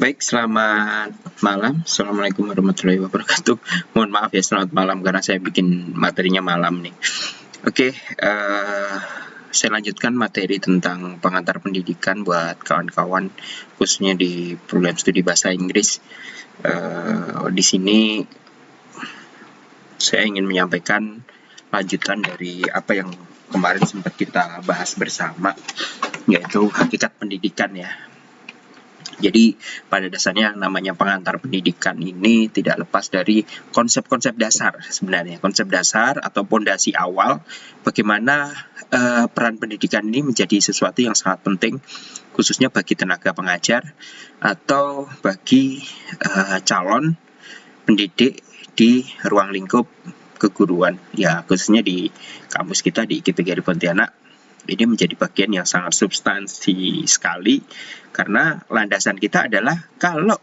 Baik, selamat malam. Assalamualaikum warahmatullahi wabarakatuh. Mohon maaf ya, selamat malam karena saya bikin materinya malam nih. Oke, saya lanjutkan materi tentang pengantar pendidikan buat kawan-kawan, khususnya di program studi bahasa Inggris. Di sini saya ingin menyampaikan lanjutan dari apa yang kemarin sempat kita bahas bersama, yaitu hakikat pendidikan ya. Jadi pada dasarnya namanya pengantar pendidikan ini tidak lepas dari konsep-konsep dasar sebenarnya, konsep dasar atau pondasi awal bagaimana peran pendidikan ini menjadi sesuatu yang sangat penting khususnya bagi tenaga pengajar atau bagi calon pendidik di ruang lingkup keguruan ya, khususnya di kampus kita di IKIP Pontianak. Ini menjadi bagian yang sangat substansi sekali karena landasan kita adalah kalau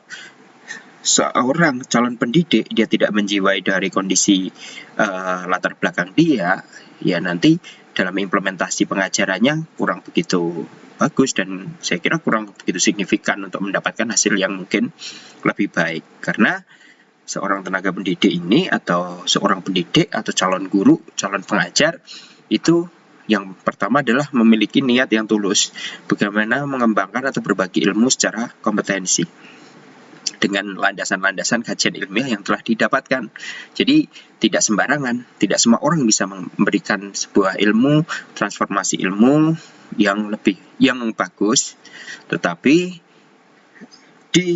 seorang calon pendidik dia tidak menjiwai dari kondisi latar belakang dia, ya nanti dalam implementasi pengajarannya kurang begitu bagus dan saya kira kurang begitu signifikan untuk mendapatkan hasil yang mungkin lebih baik. Karena seorang tenaga pendidik ini atau seorang pendidik atau calon guru, calon pengajar itu yang pertama adalah memiliki niat yang tulus bagaimana mengembangkan atau berbagi ilmu secara kompetensi dengan landasan-landasan kajian ilmiah yang telah didapatkan. Jadi tidak sembarangan, tidak semua orang bisa memberikan sebuah ilmu, transformasi ilmu yang bagus, tetapi di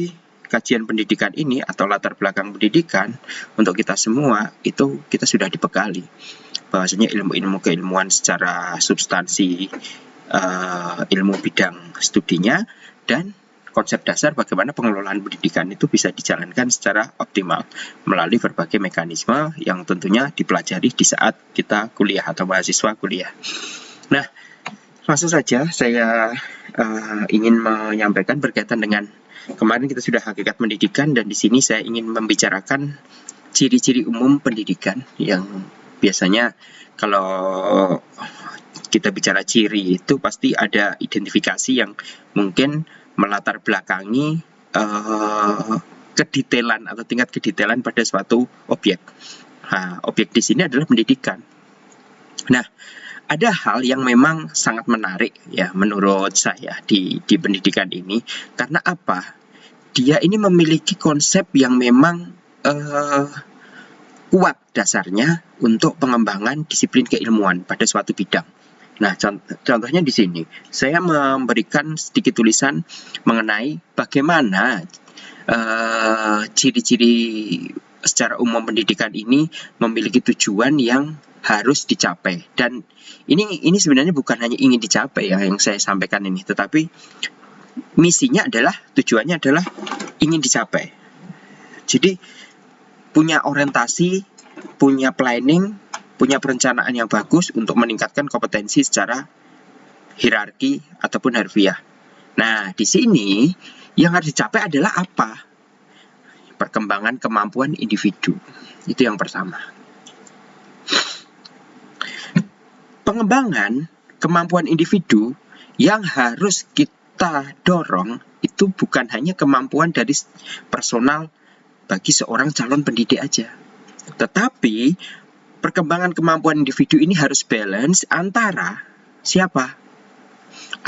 kajian pendidikan ini atau latar belakang pendidikan untuk kita semua itu kita sudah dibekali bahwasanya ilmu-ilmu keilmuan secara substansi ilmu bidang studinya dan konsep dasar bagaimana pengelolaan pendidikan itu bisa dijalankan secara optimal melalui berbagai mekanisme yang tentunya dipelajari di saat kita kuliah atau mahasiswa kuliah. Nah, langsung saja saya ingin menyampaikan berkaitan dengan kemarin kita sudah hakikat pendidikan dan di sini saya ingin membicarakan ciri-ciri umum pendidikan yang biasanya kalau kita bicara ciri itu pasti ada identifikasi yang mungkin melatar belakangi kedetailan atau tingkat kedetailan pada suatu objek. Nah, objek di sini adalah pendidikan. Nah, ada hal yang memang sangat menarik ya menurut saya di pendidikan ini karena apa? Dia ini memiliki konsep yang memang kuat dasarnya untuk pengembangan disiplin keilmuan pada suatu bidang. Nah, contohnya di sini saya memberikan sedikit tulisan mengenai bagaimana ciri-ciri secara umum pendidikan ini memiliki tujuan yang harus dicapai dan ini sebenarnya bukan hanya ingin dicapai ya yang saya sampaikan ini, tetapi misinya adalah tujuannya adalah ingin dicapai. Jadi punya orientasi, punya planning, punya perencanaan yang bagus untuk meningkatkan kompetensi secara hierarki ataupun harfiah. Nah, di sini yang harus dicapai adalah apa? Perkembangan kemampuan individu. Itu yang pertama. Pengembangan kemampuan individu yang harus kita dorong itu bukan hanya kemampuan dari personal bagi seorang calon pendidik aja, tetapi perkembangan kemampuan individu ini harus balance antara siapa?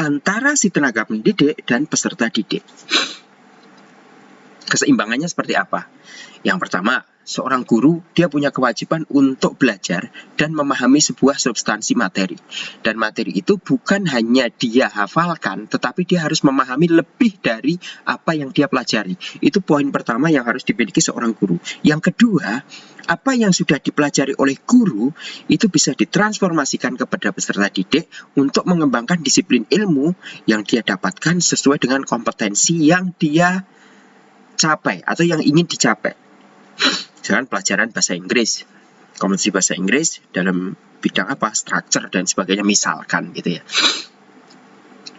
Antara si tenaga pendidik dan peserta didik. Keseimbangannya seperti apa? Yang pertama, seorang guru dia punya kewajiban untuk belajar dan memahami sebuah substansi materi. Dan materi itu bukan hanya dia hafalkan, tetapi dia harus memahami lebih dari apa yang dia pelajari. Itu poin pertama yang harus dimiliki seorang guru. Yang kedua, apa yang sudah dipelajari oleh guru itu bisa ditransformasikan kepada peserta didik untuk mengembangkan disiplin ilmu yang dia dapatkan sesuai dengan kompetensi yang dia capai atau yang ingin dicapai. Misalkan pelajaran bahasa Inggris, kompetensi bahasa Inggris dalam bidang apa, structure dan sebagainya misalkan gitu ya.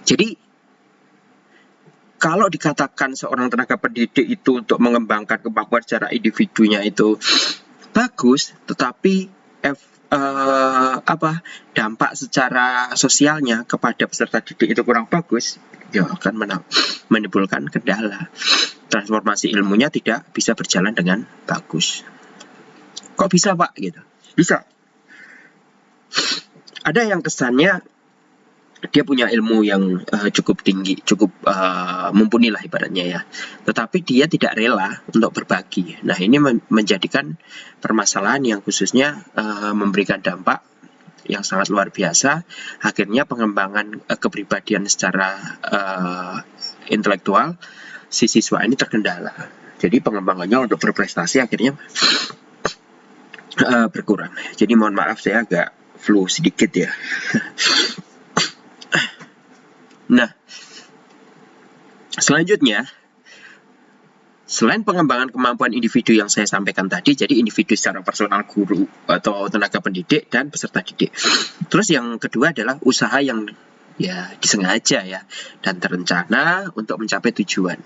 Jadi kalau dikatakan seorang tenaga pendidik itu untuk mengembangkan kemampuan secara individunya itu bagus, tetapi dampak secara sosialnya kepada peserta didik itu kurang bagus, ya akan menimbulkan kendala. Transformasi ilmunya tidak bisa berjalan dengan bagus. Kok bisa, Pak? Gitu. Bisa. Ada yang kesannya dia punya ilmu yang cukup tinggi, cukup mumpuni lah ibaratnya ya. Tetapi dia tidak rela untuk berbagi. Nah, ini menjadikan permasalahan yang khususnya memberikan dampak yang sangat luar biasa. Akhirnya pengembangan kepribadian secara intelektual si siswa ini terkendala. Jadi pengembangannya untuk berprestasi akhirnya berkurang. Jadi mohon maaf saya agak flu sedikit ya. Nah, selanjutnya, selain pengembangan kemampuan individu yang saya sampaikan tadi, jadi individu secara personal, guru atau tenaga pendidik dan peserta didik. Terus yang kedua adalah usaha yang ya disengaja ya dan terencana untuk mencapai tujuan.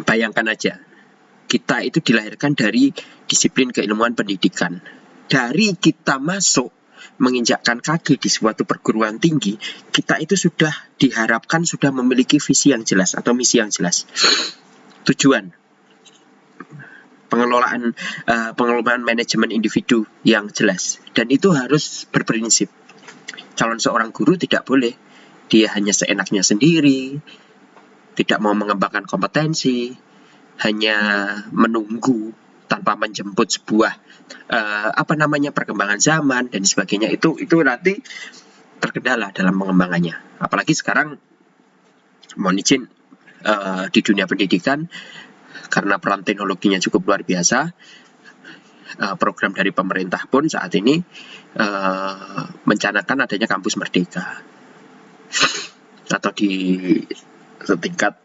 Bayangkan aja, kita itu dilahirkan dari disiplin keilmuan pendidikan. Dari kita masuk menginjakkan kaki di suatu perguruan tinggi, kita itu sudah diharapkan sudah memiliki visi yang jelas atau misi yang jelas. Tujuan pengelolaan manajemen individu yang jelas, dan itu harus berprinsip. Calon seorang guru tidak boleh dia hanya seenaknya sendiri, tidak mau mengembangkan kompetensi, hanya menunggu tanpa menjemput sebuah perkembangan zaman dan sebagainya. Itu nanti terkendala dalam pengembangannya. Apalagi sekarang mohon izin di dunia pendidikan, karena peran teknologinya cukup luar biasa, program dari pemerintah pun saat ini mencanangkan adanya kampus merdeka atau di setingkat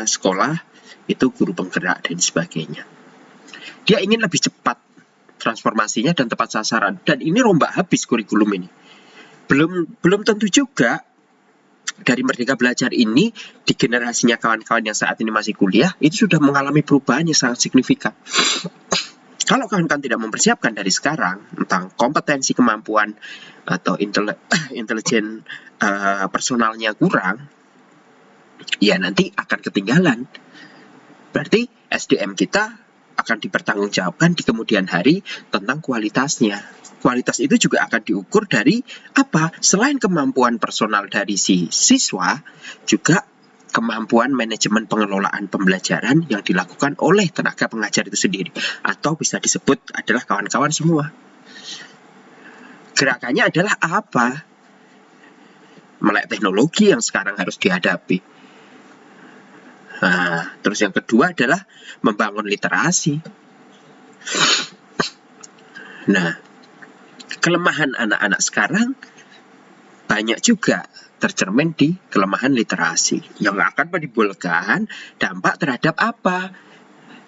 sekolah itu guru penggerak dan sebagainya. Dia ingin lebih cepat transformasinya dan tepat sasaran, dan ini rombak habis kurikulum ini. Belum tentu juga dari Merdeka Belajar ini di generasinya kawan-kawan yang saat ini masih kuliah itu sudah mengalami perubahan yang sangat signifikan. Kalau kawan-kawan tidak mempersiapkan dari sekarang tentang kompetensi, kemampuan atau intelijen personalnya kurang, ya nanti akan ketinggalan. Berarti SDM kita akan dipertanggungjawabkan di kemudian hari tentang kualitasnya. Kualitas itu juga akan diukur dari apa? Selain kemampuan personal dari si siswa, juga kemampuan manajemen pengelolaan pembelajaran yang dilakukan oleh tenaga pengajar itu sendiri, atau bisa disebut adalah kawan-kawan semua. Gerakannya adalah apa? Melek teknologi yang sekarang harus dihadapi. Nah, terus yang kedua adalah membangun literasi. Nah, kelemahan anak-anak sekarang banyak juga tercermin di kelemahan literasi yang akan menimbulkan dampak terhadap apa?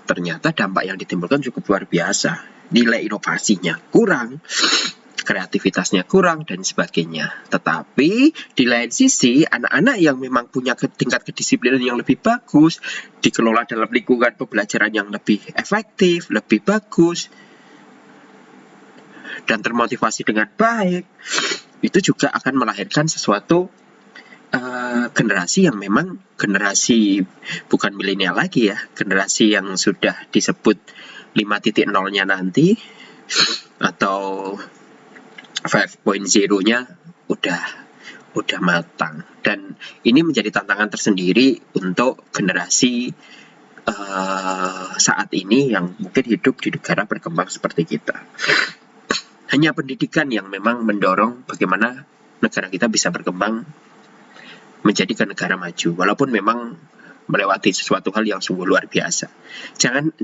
Ternyata dampak yang ditimbulkan cukup luar biasa. Nilai inovasinya kurang, kreativitasnya kurang dan sebagainya. Tetapi di lain sisi, anak-anak yang memang punya tingkat kedisiplinan yang lebih bagus, dikelola dalam lingkungan pembelajaran yang lebih efektif, lebih bagus, dan termotivasi dengan baik, itu juga akan melahirkan sesuatu generasi yang memang generasi bukan milenial lagi ya, generasi yang sudah disebut 5.0-nya nanti, atau 5.0-nya udah matang. Dan ini menjadi tantangan tersendiri untuk generasi saat ini yang mungkin hidup di negara berkembang seperti kita. Hanya pendidikan yang memang mendorong bagaimana negara kita bisa berkembang menjadi ke negara maju, walaupun memang melewati sesuatu hal yang sungguh luar biasa.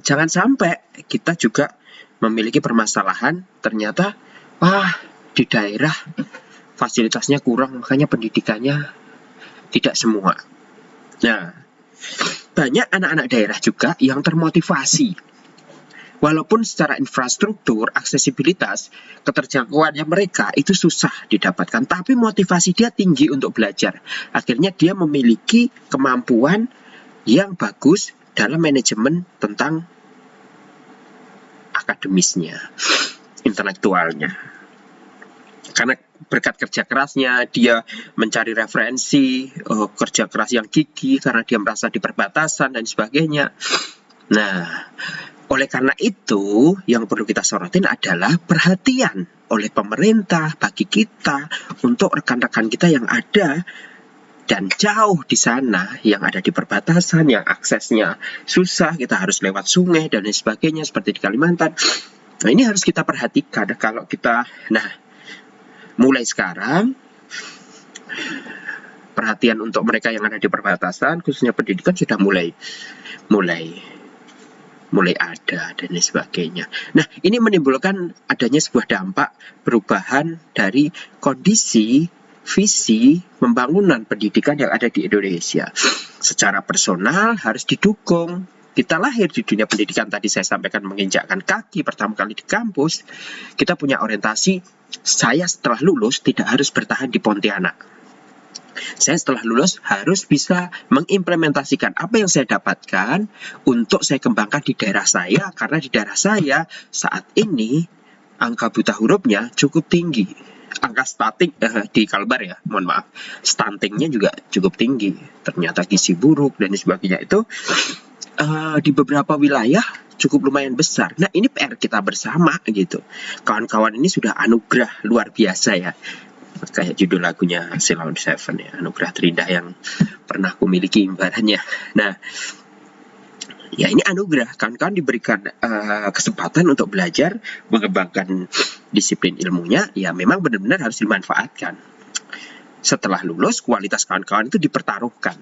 Jangan sampai kita juga memiliki permasalahan ternyata di daerah fasilitasnya kurang, makanya pendidikannya tidak semua. Nah, banyak anak-anak daerah juga yang termotivasi, walaupun secara infrastruktur, aksesibilitas, keterjangkauannya mereka itu susah didapatkan, tapi motivasi dia tinggi untuk belajar. Akhirnya dia memiliki kemampuan yang bagus dalam manajemen tentang akademisnya, intelektualnya. Karena berkat kerja kerasnya, dia mencari referensi, kerja keras yang gigih karena dia merasa di perbatasan dan sebagainya. Nah, oleh karena itu, yang perlu kita sorotin adalah perhatian oleh pemerintah bagi kita untuk rekan-rekan kita yang ada dan jauh di sana, yang ada di perbatasan, yang aksesnya susah, kita harus lewat sungai dan lain sebagainya seperti di Kalimantan. Nah, ini harus kita perhatikan kalau kita, mulai sekarang perhatian untuk mereka yang ada di perbatasan, khususnya pendidikan sudah mulai ada dan lain sebagainya. Nah, ini menimbulkan adanya sebuah dampak perubahan dari kondisi visi pembangunan pendidikan yang ada di Indonesia. Secara personal harus didukung. Kita lahir di dunia pendidikan, tadi saya sampaikan menginjakkan kaki pertama kali di kampus, kita punya orientasi, saya setelah lulus tidak harus bertahan di Pontianak. Saya setelah lulus harus bisa mengimplementasikan apa yang saya dapatkan untuk saya kembangkan di daerah saya, karena di daerah saya saat ini angka buta hurufnya cukup tinggi. Angka stunting di Kalbar ya, mohon maaf, stuntingnya juga cukup tinggi. Ternyata gizi buruk dan sebagainya itu di beberapa wilayah cukup lumayan besar. Nah, ini PR kita bersama gitu. Kawan-kawan ini sudah anugerah luar biasa ya. Kayak judul lagunya Ceylon Seven ya, anugerah terindah yang pernah kumiliki imbalannya. Nah, ya ini anugerah, kawan-kawan diberikan kesempatan untuk belajar, mengembangkan disiplin ilmunya, ya memang benar-benar harus dimanfaatkan. Setelah lulus, kualitas kawan-kawan itu dipertaruhkan.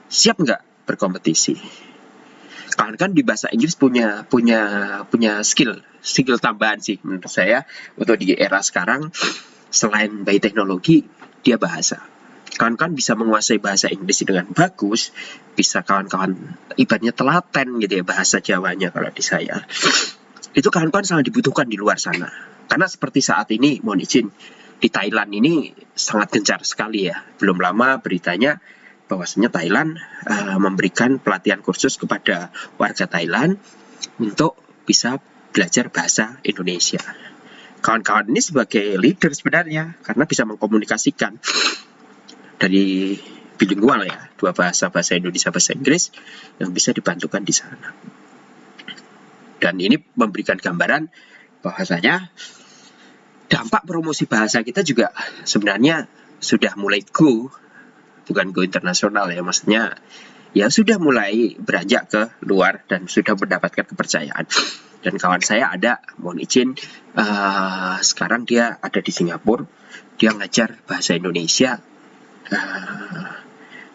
Siap nggak berkompetisi? Kawan-kawan di bahasa Inggris punya skill tambahan sih menurut saya untuk di era sekarang. Selain by teknologi, dia bahasa. Kawan-kawan bisa menguasai bahasa Inggris dengan bagus, bisa kawan-kawan ibaratnya telaten gitu ya bahasa Jawanya kalau di saya. Itu kawan-kawan sangat dibutuhkan di luar sana. Karena seperti saat ini, mohon izin, di Thailand ini sangat gencar sekali ya. Belum lama beritanya bahwasanya Thailand memberikan pelatihan kursus kepada warga Thailand untuk bisa belajar bahasa Indonesia. Kawan-kawan ini sebagai leader sebenarnya, karena bisa mengkomunikasikan dari bilingual ya, dua bahasa Indonesia, bahasa Inggris, yang bisa dibantukan di sana. Dan ini memberikan gambaran bahwasanya dampak promosi bahasa kita juga sebenarnya sudah mulai bukan go internasional ya, maksudnya ya sudah mulai beranjak ke luar dan sudah mendapatkan kepercayaan. Dan kawan saya ada, mohon izin, sekarang dia ada di Singapura, dia ngajar bahasa Indonesia,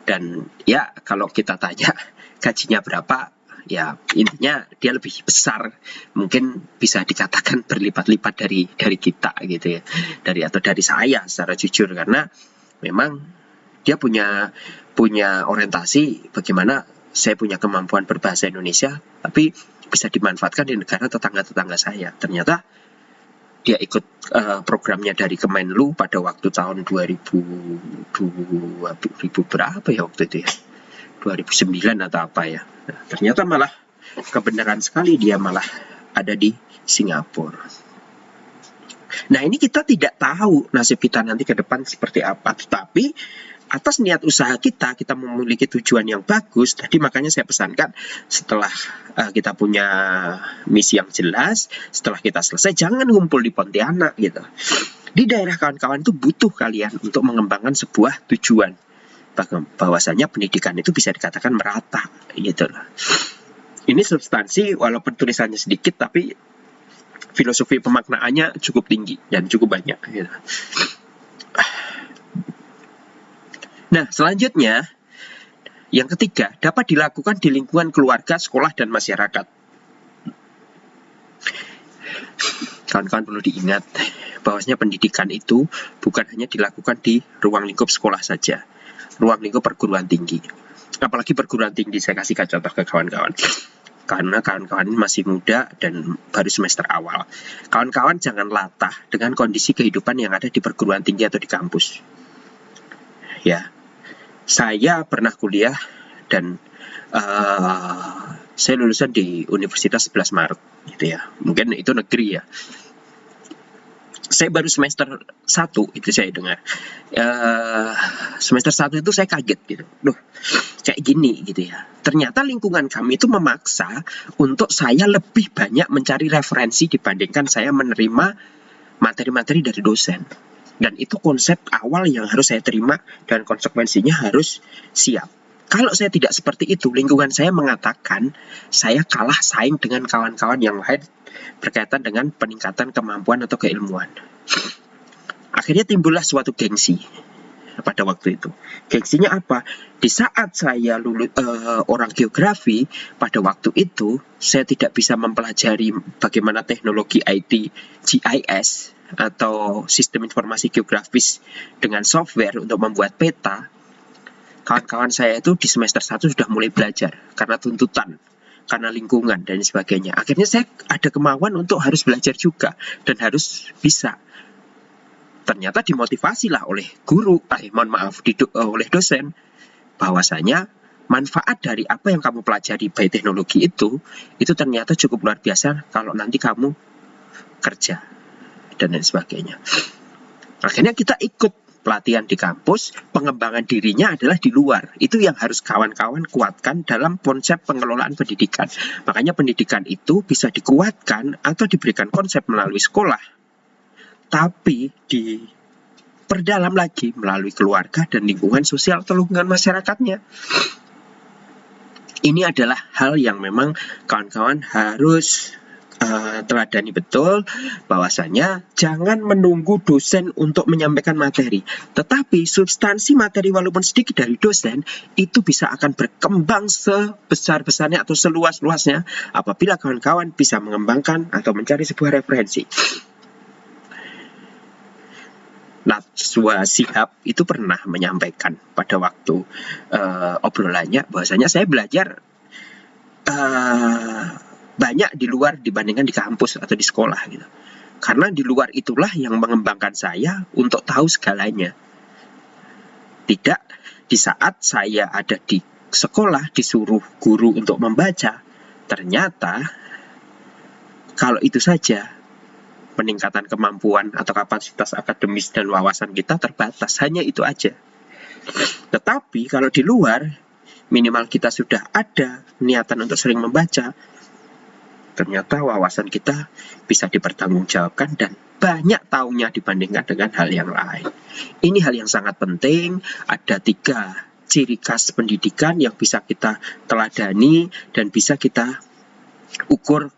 dan ya kalau kita tanya gajinya berapa, ya intinya dia lebih besar, mungkin bisa dikatakan berlipat-lipat dari kita gitu ya, dari saya secara jujur, karena memang dia punya orientasi bagaimana saya punya kemampuan berbahasa Indonesia, tapi bisa dimanfaatkan di negara tetangga-tetangga saya. Ternyata dia ikut programnya dari Kemenlu pada waktu tahun 2000 berapa ya waktu itu ya, 2009 atau apa ya. Nah, ternyata malah kebenaran sekali dia malah ada di Singapura. Nah, ini kita tidak tahu nasib kita nanti ke depan seperti apa, tetapi atas niat usaha kita memiliki tujuan yang bagus. Tadi makanya saya pesankan, setelah kita punya misi yang jelas, setelah kita selesai, jangan ngumpul di Pontianak gitu. Di daerah kawan-kawan itu butuh kalian untuk mengembangkan sebuah tujuan, bahwasanya pendidikan itu bisa dikatakan merata gitu. Ini substansi, walaupun tulisannya sedikit, tapi filosofi pemaknaannya cukup tinggi dan cukup banyak gitu. Nah, selanjutnya, yang ketiga, dapat dilakukan di lingkungan keluarga, sekolah, dan masyarakat. Kawan-kawan perlu diingat bahwasanya pendidikan itu bukan hanya dilakukan di ruang lingkup sekolah saja, ruang lingkup perguruan tinggi. Apalagi perguruan tinggi, saya kasih contoh ke kawan-kawan. Karena kawan-kawan ini masih muda dan baru semester awal. Kawan-kawan jangan latah dengan kondisi kehidupan yang ada di perguruan tinggi atau di kampus. Ya, saya pernah kuliah dan saya lulusan di Universitas 11 Maret gitu ya. Mungkin itu negeri ya. Saya baru semester 1 itu saya dengar. Semester 1 itu saya kaget gitu. Duh, kayak gini gitu ya. Ternyata lingkungan kami itu memaksa untuk saya lebih banyak mencari referensi dibandingkan saya menerima materi-materi dari dosen. Dan itu konsep awal yang harus saya terima dan konsekuensinya harus siap. Kalau saya tidak seperti itu, lingkungan saya mengatakan saya kalah saing dengan kawan-kawan yang lain berkaitan dengan peningkatan kemampuan atau keilmuan. Akhirnya timbullah suatu gengsi pada waktu itu. Gengsinya apa? Di saat saya lulus orang geografi, pada waktu itu saya tidak bisa mempelajari bagaimana teknologi IT GIS atau sistem informasi geografis dengan software untuk membuat peta. Kawan-kawan saya itu di semester 1 sudah mulai belajar karena tuntutan, karena lingkungan dan sebagainya. Akhirnya saya ada kemauan untuk harus belajar juga dan harus bisa. Ternyata dimotivasilah oleh guru, oleh dosen, bahwasanya manfaat dari apa yang kamu pelajari baik teknologi itu ternyata cukup luar biasa kalau nanti kamu kerja dan lain sebagainya. Akhirnya kita ikut pelatihan di kampus, pengembangan dirinya adalah di luar. Itu yang harus kawan-kawan kuatkan dalam konsep pengelolaan pendidikan. Makanya pendidikan itu bisa dikuatkan atau diberikan konsep melalui sekolah, tapi diperdalam lagi melalui keluarga dan lingkungan sosial atau lingkungan masyarakatnya. Ini adalah hal yang memang kawan-kawan harus teladani betul, bahwasanya jangan menunggu dosen untuk menyampaikan materi, tetapi substansi materi walaupun sedikit dari dosen itu bisa akan berkembang sebesar-besarnya atau seluas-luasnya apabila kawan-kawan bisa mengembangkan atau mencari sebuah referensi. Najwa Shihab itu pernah menyampaikan pada waktu obrolannya bahwasanya saya belajar banyak di luar dibandingkan di kampus atau di sekolah gitu. Karena di luar itulah yang mengembangkan saya untuk tahu segalanya. Tidak di saat saya ada di sekolah disuruh guru untuk membaca, ternyata kalau itu saja peningkatan kemampuan atau kapasitas akademis dan wawasan kita terbatas, hanya itu aja. Tetapi kalau di luar, minimal kita sudah ada niatan untuk sering membaca, ternyata wawasan kita bisa dipertanggungjawabkan dan banyak tahunya dibandingkan dengan hal yang lain. Ini hal yang sangat penting. Ada 3 ciri khas pendidikan yang bisa kita teladani dan bisa kita ukur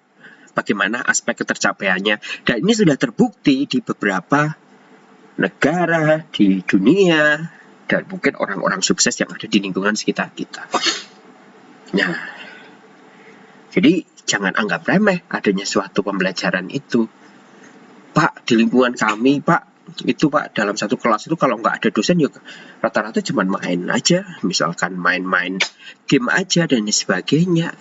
bagaimana aspek ketercapaiannya. Dan ini sudah terbukti di beberapa negara di dunia dan mungkin orang-orang sukses yang ada di lingkungan sekitar kita. Nah, jadi jangan anggap remeh adanya suatu pembelajaran itu. Pak, di lingkungan kami, Pak, itu Pak, dalam satu kelas itu kalau nggak ada dosen ya rata-rata cuma main aja. Misalkan main-main game aja dan sebagainya.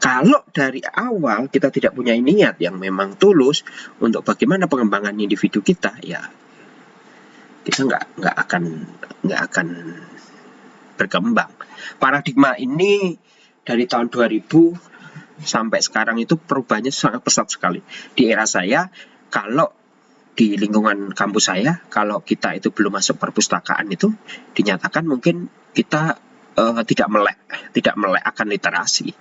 Kalau dari awal kita tidak punya niat yang memang tulus untuk bagaimana pengembangan individu kita, ya kita nggak akan berkembang. Paradigma ini dari tahun 2000 sampai sekarang itu perubahannya sangat pesat sekali. Di era saya, kalau di lingkungan kampus saya, kalau kita itu belum masuk perpustakaan itu dinyatakan mungkin kita tidak melek akan literasi.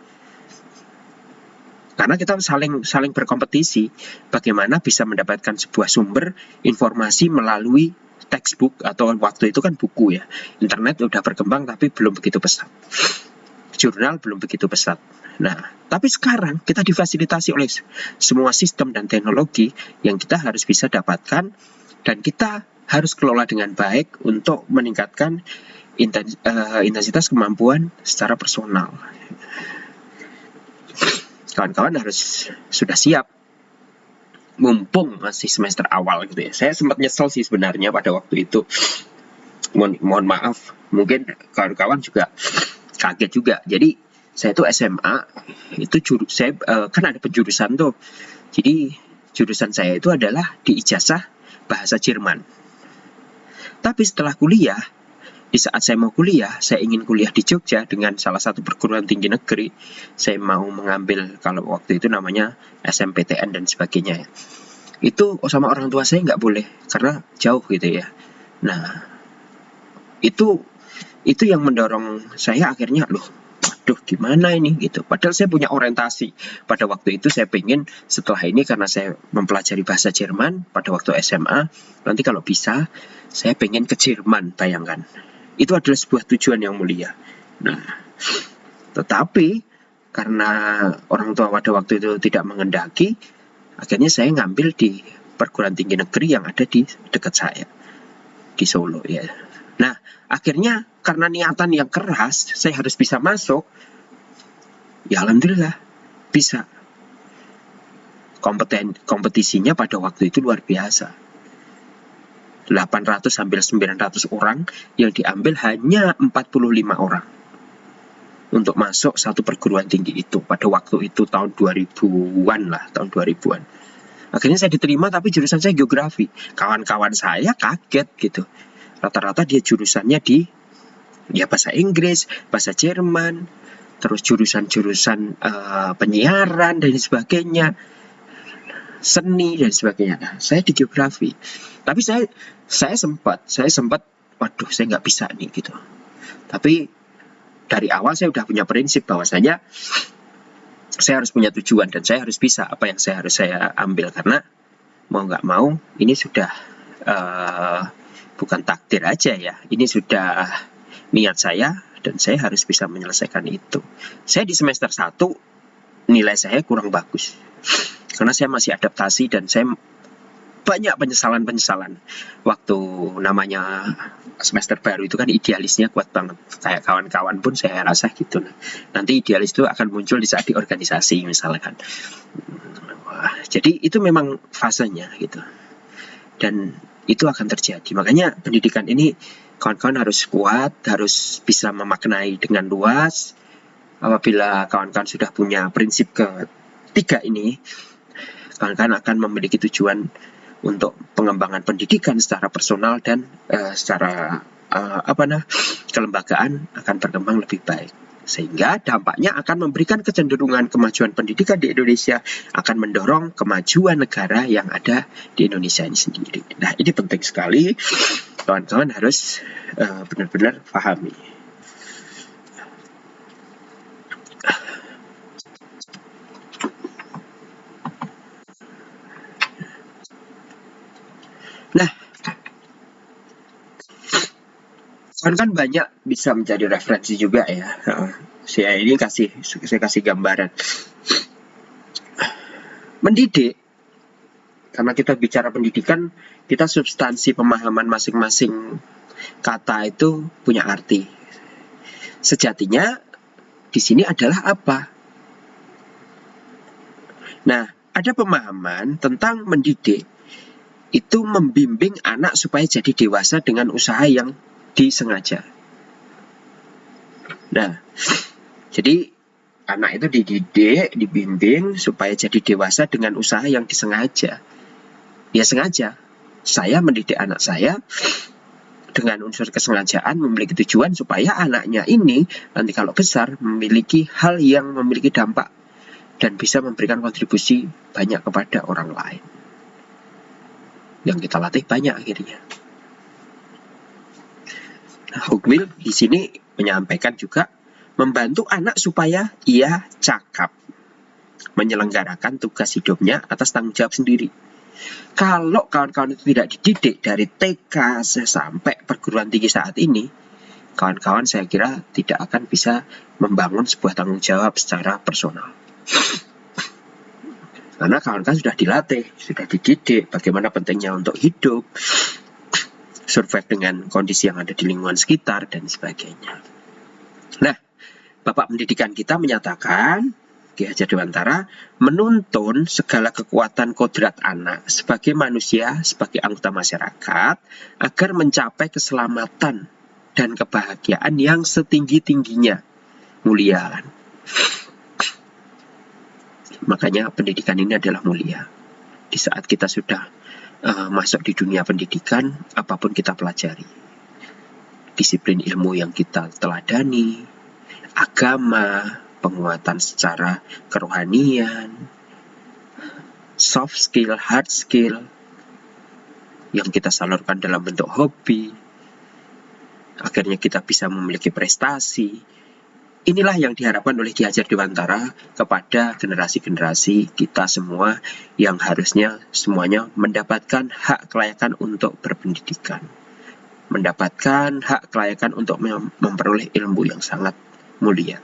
Karena kita saling berkompetisi bagaimana bisa mendapatkan sebuah sumber informasi melalui textbook atau waktu itu kan buku ya. Internet udah berkembang tapi belum begitu pesat. Jurnal belum begitu pesat. Nah, tapi sekarang kita difasilitasi oleh semua sistem dan teknologi yang kita harus bisa dapatkan dan kita harus kelola dengan baik untuk meningkatkan intensitas kemampuan secara personal. Kawan-kawan harus sudah siap, mumpung masih semester awal gitu ya. Saya sempat nyesel sih sebenarnya pada waktu itu. Mohon maaf, mungkin kawan-kawan juga kaget juga. Jadi saya tuh SMA itu saya kan ada penjurusan tuh. Jadi jurusan saya itu adalah di ijazah bahasa Jerman. Tapi setelah kuliah Di saat saya mau kuliah, saya ingin kuliah di Jogja dengan salah satu perguruan tinggi negeri. Saya mau mengambil, kalau waktu itu namanya SMPTN dan sebagainya ya. Itu sama orang tua saya nggak boleh, karena jauh gitu ya. Nah, itu yang mendorong saya akhirnya, loh, waduh gimana ini gitu. Padahal saya punya orientasi. Pada waktu itu saya pengen setelah ini, karena saya mempelajari bahasa Jerman pada waktu SMA, nanti kalau bisa saya pengen ke Jerman, bayangkan. Itu adalah sebuah tujuan yang mulia. Nah, tetapi karena orang tua pada waktu itu tidak mengendaki, akhirnya saya ngambil di perguruan tinggi negeri yang ada di dekat saya, di Solo ya. Nah, akhirnya karena niatan yang keras, saya harus bisa masuk. Ya alhamdulillah bisa. Kompetisinya pada waktu itu luar biasa. 800 sampai 900 orang, yang diambil hanya 45 orang untuk masuk satu perguruan tinggi itu. Pada waktu itu tahun 2000-an lah, tahun 2000-an. Akhirnya saya diterima, tapi jurusan saya geografi. Kawan-kawan saya kaget gitu. Rata-rata dia jurusannya di bahasa Inggris, bahasa Jerman, terus jurusan-jurusan penyiaran dan sebagainya, seni dan sebagainya. Nah, saya di geografi. Tapi saya sempat, waduh saya nggak bisa nih gitu. Tapi dari awal saya udah punya prinsip bahwasanya saya harus punya tujuan dan saya harus bisa apa yang saya ambil, karena mau nggak mau ini sudah bukan takdir aja ya, ini sudah niat saya dan saya harus bisa menyelesaikan itu. Saya di semester 1 nilai saya kurang bagus karena saya masih adaptasi dan saya banyak penyesalan waktu namanya semester baru itu kan idealisnya kuat banget, kayak kawan-kawan pun saya rasa gitu. Nanti idealis itu akan muncul di saat di organisasi misalkan. Jadi itu memang fasenya gitu, dan itu akan terjadi. Makanya pendidikan ini kawan-kawan harus kuat, harus bisa memaknai dengan luas. Apabila kawan-kawan sudah punya prinsip ketiga ini, kawan-kawan akan memiliki tujuan untuk pengembangan pendidikan secara personal dan secara kelembagaan akan berkembang lebih baik, sehingga dampaknya akan memberikan kecenderungan kemajuan pendidikan di Indonesia, akan mendorong kemajuan negara yang ada di Indonesia ini sendiri. Nah, ini penting sekali, kawan-kawan harus benar-benar pahami. Nah, kan banyak bisa menjadi referensi juga ya. Saya kasih gambaran. Mendidik, karena kita bicara pendidikan, kita substansi pemahaman masing-masing kata itu punya arti. Sejatinya di sini adalah apa? Nah, ada pemahaman tentang mendidik itu membimbing anak supaya jadi dewasa dengan usaha yang disengaja. Nah, jadi anak itu dididik, dibimbing supaya jadi dewasa dengan usaha yang disengaja. Ya sengaja. Saya mendidik anak saya dengan unsur kesengajaan, memiliki tujuan supaya anaknya ini nanti kalau besar memiliki hal yang memiliki dampak dan bisa memberikan kontribusi banyak kepada orang lain. Yang kita latih banyak akhirnya. Nah, Hugwil di sini menyampaikan juga membantu anak supaya ia cakap, menyelenggarakan tugas hidupnya atas tanggung jawab sendiri. Kalau kawan-kawan itu tidak dididik dari TK sampai perguruan tinggi saat ini, kawan-kawan saya kira tidak akan bisa membangun sebuah tanggung jawab secara personal. Karena kawan-kawan sudah dilatih, sudah dididik bagaimana pentingnya untuk hidup, survive dengan kondisi yang ada di lingkungan sekitar, dan sebagainya. Nah, Bapak Pendidikan kita menyatakan, Ki Hajar Dewantara menuntun segala kekuatan kodrat anak sebagai manusia, sebagai anggota masyarakat, agar mencapai keselamatan dan kebahagiaan yang setinggi-tingginya, mulia. Makanya pendidikan ini adalah mulia. Di saat kita sudah masuk di dunia pendidikan, apapun kita pelajari. disiplin ilmu yang kita teladani, agama, penguatan secara kerohanian, soft skill, hard skill yang kita salurkan dalam bentuk hobi. Akhirnya kita bisa memiliki prestasi. Inilah yang diharapkan oleh Ki Hajar Dewantara kepada generasi-generasi kita semua yang harusnya semuanya mendapatkan hak kelayakan untuk berpendidikan. Mendapatkan hak kelayakan untuk memperoleh ilmu yang sangat mulia.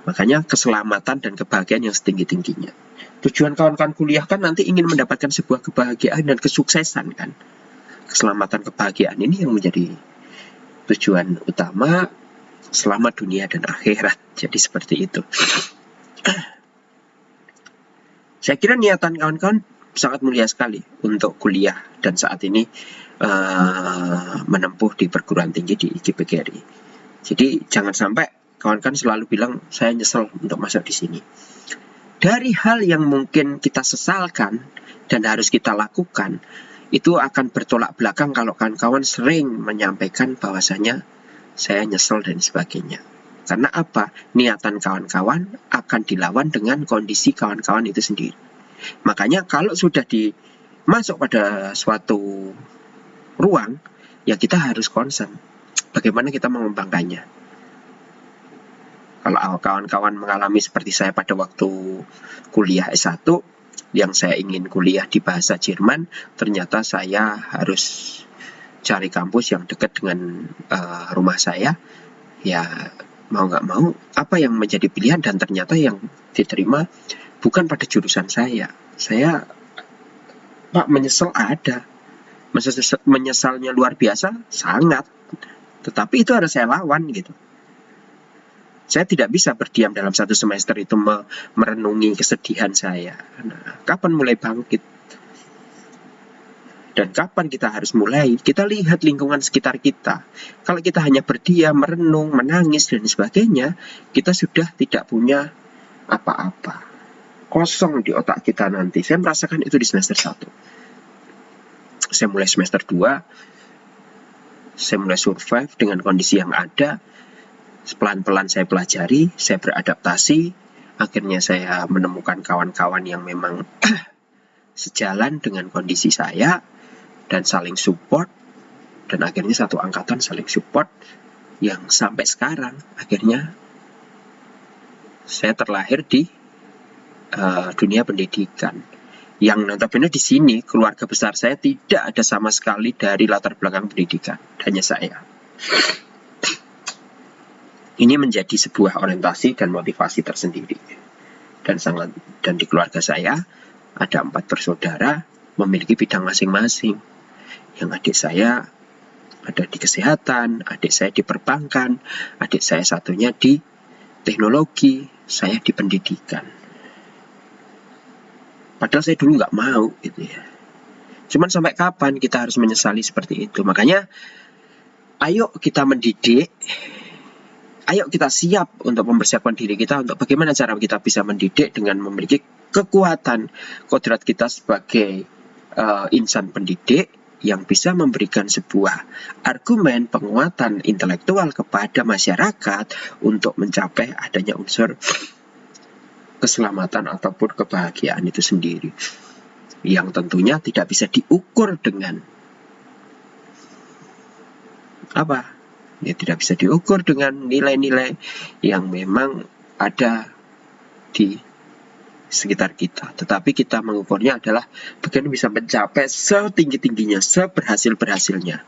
Makanya keselamatan dan kebahagiaan yang setinggi-tingginya. Tujuan kawan-kawan kuliah kan nanti ingin mendapatkan sebuah kebahagiaan dan kesuksesan kan. Keselamatan kebahagiaan ini yang menjadi tujuan utama selamat dunia dan akhirat. Jadi seperti itu. Saya kira niatan kawan-kawan sangat mulia sekali untuk kuliah dan saat ini menempuh di perguruan tinggi di IGPGRI. Jadi jangan sampai kawan-kawan selalu bilang saya nyesel untuk masuk di sini. Dari hal yang mungkin kita sesalkan dan harus kita lakukan, itu akan bertolak belakang kalau kawan-kawan sering menyampaikan bahwasanya saya nyesel dan sebagainya. Karena apa? Niatan kawan-kawan akan dilawan dengan kondisi kawan-kawan itu sendiri. Makanya kalau sudah masuk pada suatu ruang, ya kita harus concern bagaimana kita mengembangkannya. Kalau kawan-kawan mengalami seperti saya pada waktu kuliah S1, yang saya ingin kuliah di bahasa Jerman, ternyata saya harus cari kampus yang dekat dengan rumah saya. Ya mau nggak mau, apa yang menjadi pilihan, dan ternyata yang diterima bukan pada jurusan saya. Saya menyesal ada. Menyesalnya luar biasa, sangat. Tetapi itu harus saya lawan gitu. Saya tidak bisa berdiam dalam satu semester itu merenungi kesedihan saya. Nah, kapan mulai bangkit? Dan kapan kita harus mulai? Kita lihat lingkungan sekitar kita. Kalau kita hanya berdiam, merenung, menangis, dan sebagainya, kita sudah tidak punya apa-apa. Kosong di otak kita nanti. Saya merasakan itu di semester 1. Saya mulai semester 2, saya mulai survive dengan kondisi yang ada. Pelan-pelan saya pelajari, saya beradaptasi, akhirnya saya menemukan kawan-kawan yang memang sejalan dengan kondisi saya dan saling support, dan akhirnya satu angkatan saling support yang sampai sekarang akhirnya saya terlahir di dunia pendidikan. Yang notabene di sini keluarga besar saya tidak ada sama sekali dari latar belakang pendidikan, hanya saya. Ini menjadi sebuah orientasi dan motivasi tersendiri. Dan di keluarga saya ada 4 bersaudara memiliki bidang masing-masing. Yang adik saya ada di kesehatan, adik saya di perbankan, adik saya satunya di teknologi, saya di pendidikan. Padahal saya dulu nggak mau gitu ya. Cuman sampai kapan kita harus menyesali seperti itu? Makanya ayo kita mendidik. Ayo kita siap untuk mempersiapkan diri kita untuk bagaimana cara kita bisa mendidik dengan memiliki kekuatan kodrat kita sebagai insan pendidik yang bisa memberikan sebuah argumen penguatan intelektual kepada masyarakat untuk mencapai adanya unsur keselamatan ataupun kebahagiaan itu sendiri, yang tentunya tidak bisa diukur dengan apa? Ya, tidak bisa diukur dengan nilai-nilai yang memang ada di sekitar kita. Tetapi kita mengukurnya adalah bagaimana bisa mencapai setinggi-tingginya, seberhasil-berhasilnya.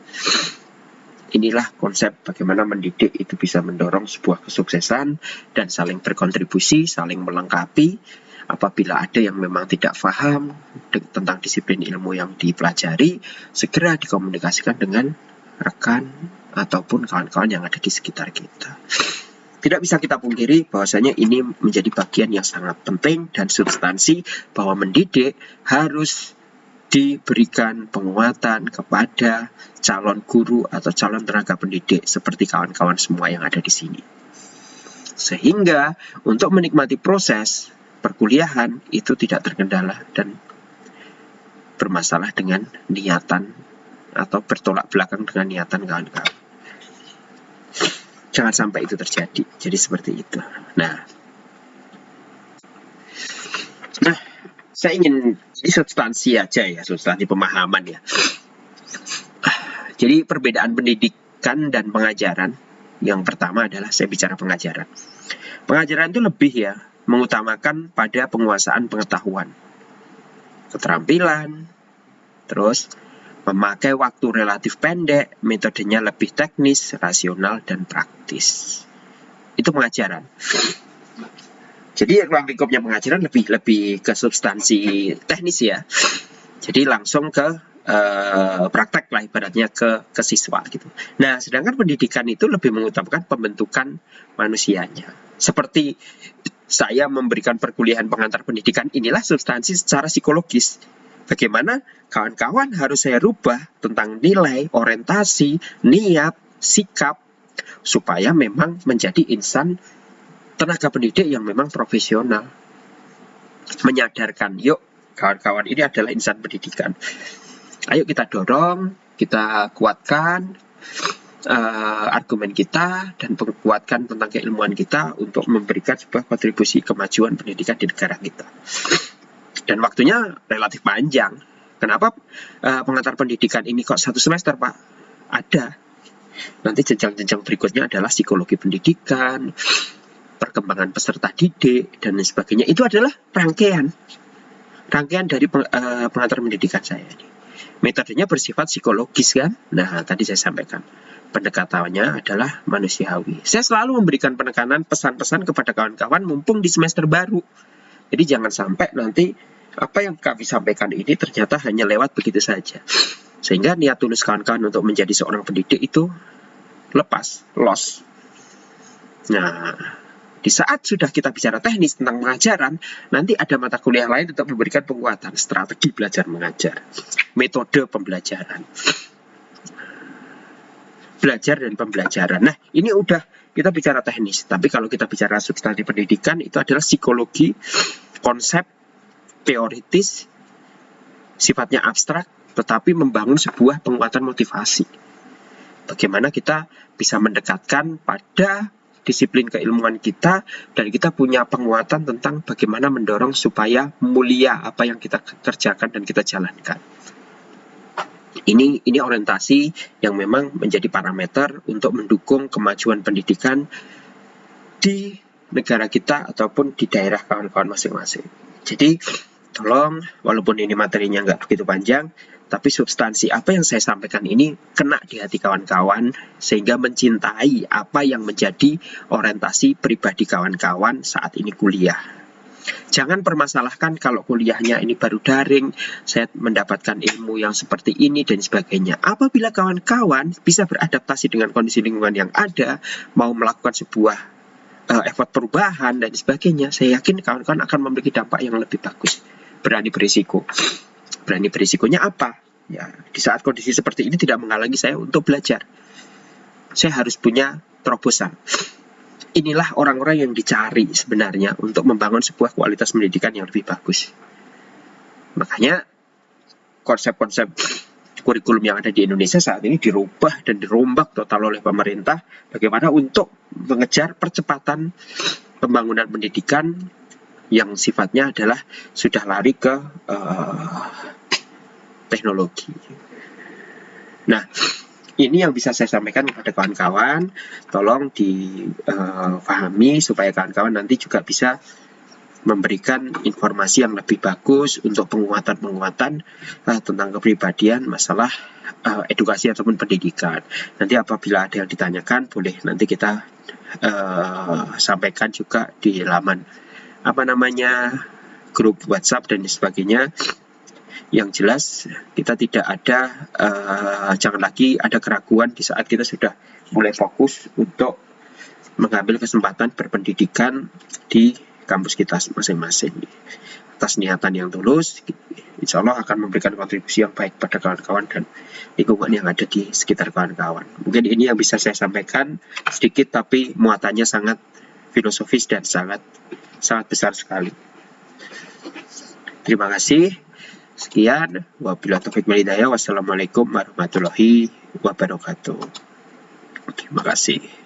Inilah konsep bagaimana mendidik itu bisa mendorong sebuah kesuksesan dan saling berkontribusi, saling melengkapi. Apabila ada yang memang tidak paham tentang disiplin ilmu yang dipelajari, segera dikomunikasikan dengan rekan ataupun kawan-kawan yang ada di sekitar kita. Tidak bisa kita pungkiri bahwasanya ini menjadi bagian yang sangat penting dan substansi bahwa mendidik harus diberikan penguatan kepada calon guru atau calon tenaga pendidik seperti kawan-kawan semua yang ada di sini. Sehingga untuk menikmati proses perkuliahan itu tidak terkendala dan bermasalah dengan niatan atau bertolak belakang dengan niatan kawan-kawan. Jangan sampai itu terjadi. Jadi seperti itu. Nah, saya ingin ini substansi aja ya, substansi pemahaman ya. Jadi perbedaan pendidikan dan pengajaran, yang pertama adalah saya bicara pengajaran. Pengajaran itu lebih ya mengutamakan pada penguasaan pengetahuan, keterampilan, terus memakai waktu relatif pendek, metodenya lebih teknis, rasional, dan praktis. Itu pengajaran. Jadi ruang lingkupnya pengajaran lebih ke substansi teknis ya. Jadi langsung ke praktek lah ibaratnya ke siswa gitu. Nah, sedangkan pendidikan itu lebih mengutamakan pembentukan manusianya. Seperti saya memberikan perkuliahan pengantar pendidikan, inilah substansi secara psikologis. Bagaimana kawan-kawan harus saya rubah tentang nilai, orientasi, niat, sikap, supaya memang menjadi insan tenaga pendidik yang memang profesional. Menyadarkan, yuk kawan-kawan ini adalah insan pendidikan. Ayo kita dorong, kita kuatkan argumen kita dan kuatkan tentang keilmuan kita untuk memberikan sebuah kontribusi kemajuan pendidikan di negara kita. Dan waktunya relatif panjang. Kenapa pengantar pendidikan ini kok 1 semester, Pak? Ada. Nanti jenjang-jenjang berikutnya adalah psikologi pendidikan, perkembangan peserta didik, dan lain sebagainya. Itu adalah rangkaian dari pengantar pendidikan saya ini. Metodenya bersifat psikologis kan? Nah, tadi saya sampaikan. Pendekatannya adalah manusiawi. Saya selalu memberikan penekanan pesan-pesan kepada kawan-kawan mumpung di semester baru. Jadi jangan sampai nanti apa yang kami sampaikan ini ternyata hanya lewat begitu saja. Sehingga niat tulus kawan-kawan untuk menjadi seorang pendidik itu loss. Nah, di saat sudah kita bicara teknis tentang pengajaran, nanti ada mata kuliah lain untuk memberikan penguatan strategi belajar mengajar, metode pembelajaran, belajar dan pembelajaran. Nah, ini udah kita bicara teknis, tapi kalau kita bicara substansi pendidikan itu adalah psikologi, konsep teoritis, sifatnya abstrak, tetapi membangun sebuah penguatan motivasi. Bagaimana kita bisa mendekatkan pada disiplin keilmuan kita, dan kita punya penguatan tentang bagaimana mendorong supaya mulia apa yang kita kerjakan dan kita jalankan. Ini orientasi yang memang menjadi parameter untuk mendukung kemajuan pendidikan di negara kita ataupun di daerah kawan-kawan masing-masing. Jadi tolong, walaupun ini materinya nggak begitu panjang, tapi substansi apa yang saya sampaikan ini kena di hati kawan-kawan sehingga mencintai apa yang menjadi orientasi pribadi kawan-kawan saat ini kuliah. Jangan permasalahkan kalau kuliahnya ini baru daring, saya mendapatkan ilmu yang seperti ini dan sebagainya. Apabila kawan-kawan bisa beradaptasi dengan kondisi lingkungan yang ada, mau melakukan sebuah effort perubahan dan sebagainya, saya yakin kawan-kawan akan memiliki dampak yang lebih bagus. Berani berisiko. Berani berisikonya apa? Ya, di saat kondisi seperti ini tidak menghalangi saya untuk belajar. Saya harus punya terobosan. Inilah orang-orang yang dicari sebenarnya untuk membangun sebuah kualitas pendidikan yang lebih bagus. Makanya konsep-konsep kurikulum yang ada di Indonesia saat ini dirubah dan dirombak total oleh pemerintah. Bagaimana untuk mengejar percepatan pembangunan pendidikan yang sifatnya adalah sudah lari ke teknologi. Nah, ini yang bisa saya sampaikan kepada kawan-kawan. Tolong dipahami supaya kawan-kawan nanti juga bisa memberikan informasi yang lebih bagus untuk penguatan-penguatan tentang kepribadian, masalah edukasi ataupun pendidikan. Nanti apabila ada yang ditanyakan, boleh nanti kita sampaikan juga di laman grup WhatsApp dan sebagainya. Yang jelas kita tidak ada jangan lagi ada keraguan di saat kita sudah mulai fokus untuk mengambil kesempatan berpendidikan di kampus kita masing-masing. Atas niatan yang tulus, insya Allah akan memberikan kontribusi yang baik pada kawan-kawan dan lingkungan yang ada di sekitar kawan-kawan. Mungkin ini yang bisa saya sampaikan sedikit, tapi muatannya sangat filosofis dan sangat besar sekali. Terima kasih. Sekian. Wabillahi taufiq wal hidayah. Wassalamualaikum warahmatullahi wabarakatuh. Terima kasih.